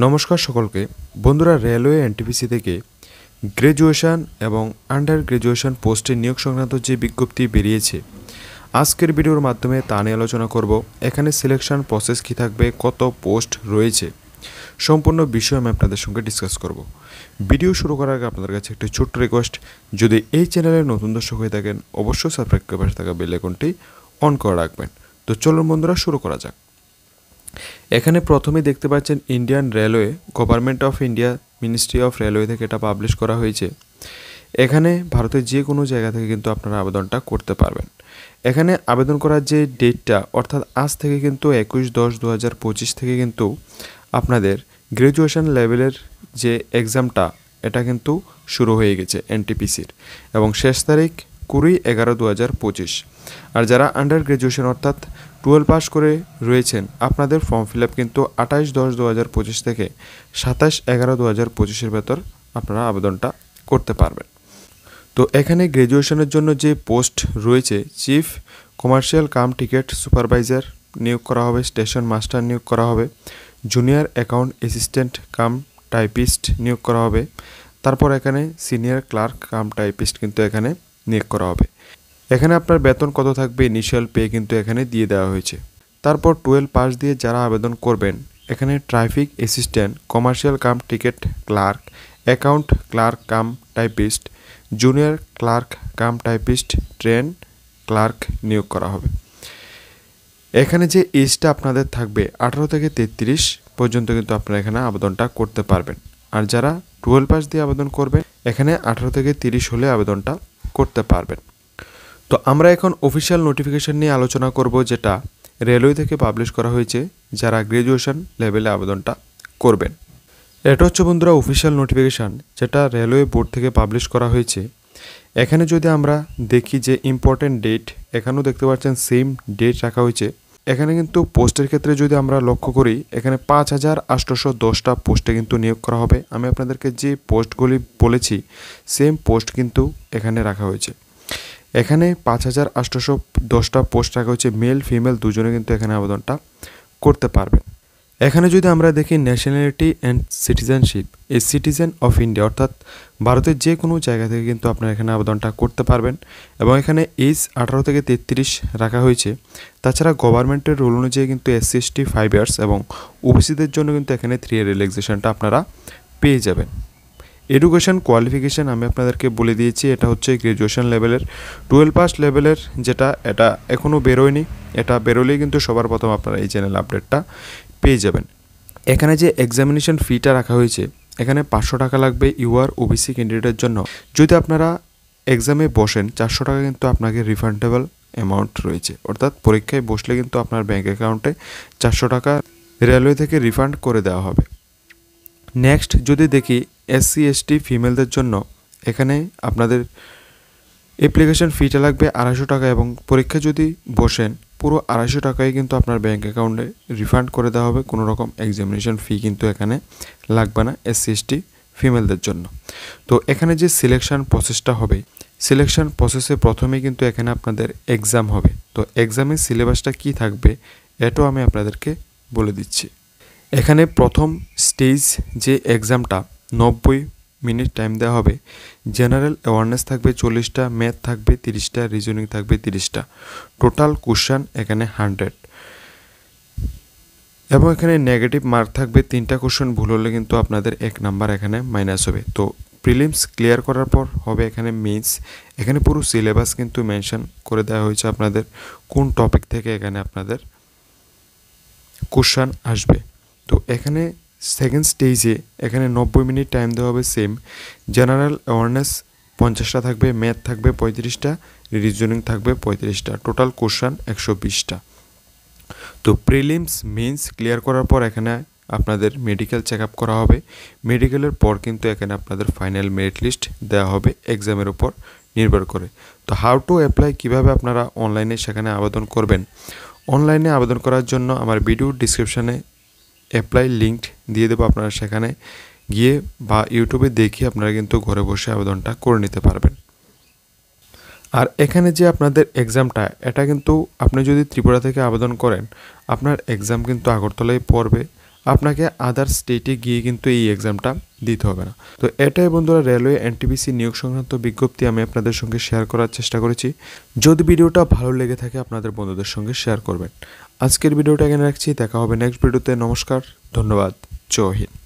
নমস্কার সকলকে বন্ধুরা, রেলওয়ে এনটিপিসি থেকে গ্র্যাজুয়েশন এবং আন্ডার গ্র্যাজুয়েশন পোস্টে নিয়োগ সংক্রান্ত যে বিজ্ঞপ্তি বেরিয়েছে, আজকের ভিডিওর মাধ্যমে তা নিয়ে আলোচনা করব। এখানে সিলেকশন প্রসেস কী থাকবে, কত পোস্ট রয়েছে, সম্পূর্ণ বিষয় আমি আপনাদের সঙ্গে ডিসকাস করব। ভিডিও শুরু করার আগে আপনাদের কাছে একটি ছোট্ট রিকোয়েস্ট, যদি এই চ্যানেলে নতুন দর্শক হয়ে থাকেন অবশ্যই সাবস্ক্রাইব করে পাশে থাকা বেল আইকনটি অন করে রাখবেন। তো চলুন বন্ধুরা, শুরু করা যাক। এখানে প্রথমেই দেখতে পাচ্ছেন Indian railway, government of India, ministry of railway থেকে এটা পাবলিশ করা হয়েছে। এখানে ভারতের যে কোনো জায়গা থেকে কিন্তু আপনারা আবেদনটা করতে পারবেন। এখানে আবেদন করার যে ডেটটা, অর্থাৎ আজ থেকে কিন্তু 21/10/2025 থেকে কিন্তু আপনাদের গ্র্যাজুয়েশন লেভেলের যে এক্সামটা, এটা কিন্তু শুরু হয়ে গেছে এনটিপিসির, এবং শেষ তারিখ 20/11/2025। আর যারা আন্ডার গ্র্যাজুয়েশন অর্থাৎ 12 পাস করে রয়েছেন, আপনাদের ফর্ম ফিল আপ কিন্তু 28/10/2025 থেকে 27/11/2025 ভেতর আপনারা আবেদনটা করতে পারবেন। তো এখানে গ্র্যাজুয়েশনের জন্য যে পোস্ট রয়েছে, chief commercial cum ticket supervisor নিয়োগ করা হবে, স্টেশন মাস্টার নিয়োগ করা হবে, junior account assistant cum typist নিয়োগ করা হবে, তারপর এখানে সিনিয়র ক্লার্ক কাম টাইপিস্ট কিন্তু এখানে নিয়োগ করা হবে। এখানে আপনার বেতন কত থাকবে, ইনিশিয়াল পে কিন্তু এখানে দিয়ে দেওয়া হয়েছে। তারপর 12 পাস দিয়ে যারা আবেদন করবেন, এখানে traffic assistant, commercial cum ticket clerk, account clerk cum typist, junior clerk cum typist, train clerk নিয়োগ করা হবে। এখানে যে এজটা আপনাদের থাকবে 18 থেকে 33 পর্যন্ত কিন্তু আপনারা এখানে আবেদনটা করতে পারবেন। আর যারা 12 পাস দিয়ে আবেদন করবেন, এখানে 18 থেকে 30 হলে আবেদনটা করতে পারবেন। তো আমরা এখন অফিসিয়াল নোটিফিকেশন নিয়ে আলোচনা করব, যেটা রেলওয়ে থেকে পাবলিশ করা হয়েছে যারা গ্র্যাজুয়েশন লেভেলে আবেদনটা করবেন। এটা হচ্ছে বন্ধুরা অফিসিয়াল নোটিফিকেশান, যেটা রেলওয়ে বোর্ড থেকে পাবলিশ করা হয়েছে। এখানে যদি আমরা দেখি যে ইম্পর্টেন্ট ডেট, এখানেও দেখতে পাচ্ছেন সেম ডেট রাখা হয়েছে। এখানে কিন্তু পোস্টের ক্ষেত্রে যদি আমরা লক্ষ্য করি, এখানে 5810টা পোস্টে কিন্তু নিয়োগ করা হবে। আমি আপনাদেরকে যে পোস্টগুলি বলেছি, সেম পোস্ট কিন্তু এখানে রাখা হয়েছে। এখানে 5810টা পোস্ট রাখা হয়েছে, মেল ফিমেল দুজনে কিন্তু এখানে আবেদনটা করতে পারবেন। এখানে যদি আমরা দেখি ন্যাশনালিটি অ্যান্ড সিটিজেনশিপ, এই সিটিজেন অফ ইন্ডিয়া, অর্থাৎ ভারতের যে কোনো জায়গা থেকে কিন্তু আপনারা এখানে আবেদনটা করতে পারবেন। এবং এখানে এজ 18 থেকে 33 রাখা হয়েছে। তাছাড়া গভর্নমেন্টের রুল অনুযায়ী কিন্তু SC ST 5 ইয়ার্স এবং ওবিসিদের জন্য কিন্তু এখানে 3 ইয়ার রিল্যাক্সেশনটা আপনারা পেয়ে যাবেন। এডুকেশন কোয়ালিফিকেশান আমি আপনাদেরকে বলে দিয়েছি, এটা হচ্ছে গ্র্যাজুয়েশন লেভেলের 12 পাস লেভেলের, যেটা এটা এখনও বেরোয়নি। এটা বেরোলেই কিন্তু সবার প্রথম আপনারা এই চ্যানেল আপডেটটা পেয়ে যাবেন। এখানে যে এক্সামিনেশন ফিটা রাখা হয়েছে, এখানে 500 টাকা লাগবে ইউআর ওবিসি ক্যান্ডিডেটের জন্য। যদি আপনারা এক্সামে বসেন, 400 টাকা কিন্তু আপনাকে রিফান্ডেবল অ্যামাউন্ট রয়েছে, অর্থাৎ পরীক্ষায় বসলে কিন্তু আপনার ব্যাঙ্ক অ্যাকাউন্টে 400 টাকা রেলওয়ে থেকে রিফান্ড করে দেওয়া হবে। নেক্সট যদি দেখি SC ST ফিমেলদের জন্য, এখানে আপনাদের অ্যাপ্লিকেশন ফিটা লাগবে 250 টাকা, এবং পরীক্ষা যদি বসেন পুরো 250 টাকাই কিন্তু আপনার ব্যাঙ্ক অ্যাকাউন্টে রিফান্ড করে দেওয়া হবে। কোনো রকম এক্সামিনেশন ফি কিন্তু এখানে লাগবে না SC ST ফিমেলদের জন্য। তো এখানে যে সিলেকশন প্রসেসটা হবে, সিলেকশন প্রসেসে প্রথমেই কিন্তু এখানে আপনাদের এক্সাম হবে। তো এক্সামের সিলেবাসটা কি থাকবে, এটাও আমি আপনাদেরকে বলে দিচ্ছি। এখানে প্রথম স্টেজ যে এক্সামটা 90 মিনিট টাইম দেওয়া হবে। জেনারেল অ্যাওয়ারনেস থাকবে 40টা, ম্যাথ থাকবে 30টা, রিজনিং থাকবে 30টা। টোটাল কোশ্চেন এখানে 100, এবং এখানে নেগেটিভ মার্ক থাকবে 3টা কোশ্চেন ভুল হলে কিন্তু আপনাদের 1 নাম্বার এখানে মাইনাস হবে। তো প্রিলিমস ক্লিয়ার করার পর হবে এখানে মেইনস। এখানে পুরো সিলেবাস কিন্তু মেনশন করে দেওয়া হয়েছে আপনাদের কোন টপিক থেকে এখানে আপনাদের কোশ্চেন আসবে। তো এখানে সেকেন্ড স্টেজে এখানে 90 মিনিট টাইম দেওয়া হবে সেম। জেনারেল অ্যাওয়ারনেস 50টা থাকবে, ম্যাথ থাকবে 35টা, রিজনিং থাকবে 35টা, টোটাল কোশ্চেন 120টা। তো প্রিলিমস মেইনস ক্লিয়ার করার পর এখানে আপনাদের মেডিকেল চেক আপ করা হবে। মেডিকেলের পর কিন্তু এখানে আপনাদের ফাইনাল মেরিট লিস্ট দেওয়া হবে এক্সামের উপর নির্ভর করে। তো হাউ টু অ্যাপ্লাই, কীভাবে আপনারা অনলাইনে সেখানে আবেদন করবেন, অনলাইনে আবেদন করার জন্য আমার ভিডিও ডিসক্রিপশানে অ্যাপ্লাই লিঙ্ক দিয়ে দেবো। আপনারা সেখানে গিয়ে বা ইউটিউবে দেখে আপনারা কিন্তু ঘরে বসে আবেদনটা করে নিতে পারবেন। আর এখানে যে আপনাদের এক্সামটা, এটা কিন্তু আপনি যদি ত্রিপুরা থেকে আবেদন করেন, আপনার এক্সাম কিন্তু আগরতলায় পড়বে। আপনাকে আদার স্টেটে গিয়ে কিন্তু এই এক্সামটা দিতে হবে না। তো এটাই বন্ধুরা রেলওয়ে এনটিপিসি নিয়োগ সংক্রান্ত বিজ্ঞপ্তি আমি আপনাদের সঙ্গে শেয়ার করার চেষ্টা করেছি। যদি ভিডিওটা ভালো লেগে থাকে আপনাদের বন্ধুদের সঙ্গে শেয়ার করবেন। আজকের ভিডিওটা এখানে রাখছি, দেখা হবে নেক্সট ভিডিওতে। নমস্কার, ধন্যবাদ, জয় হিন্দ।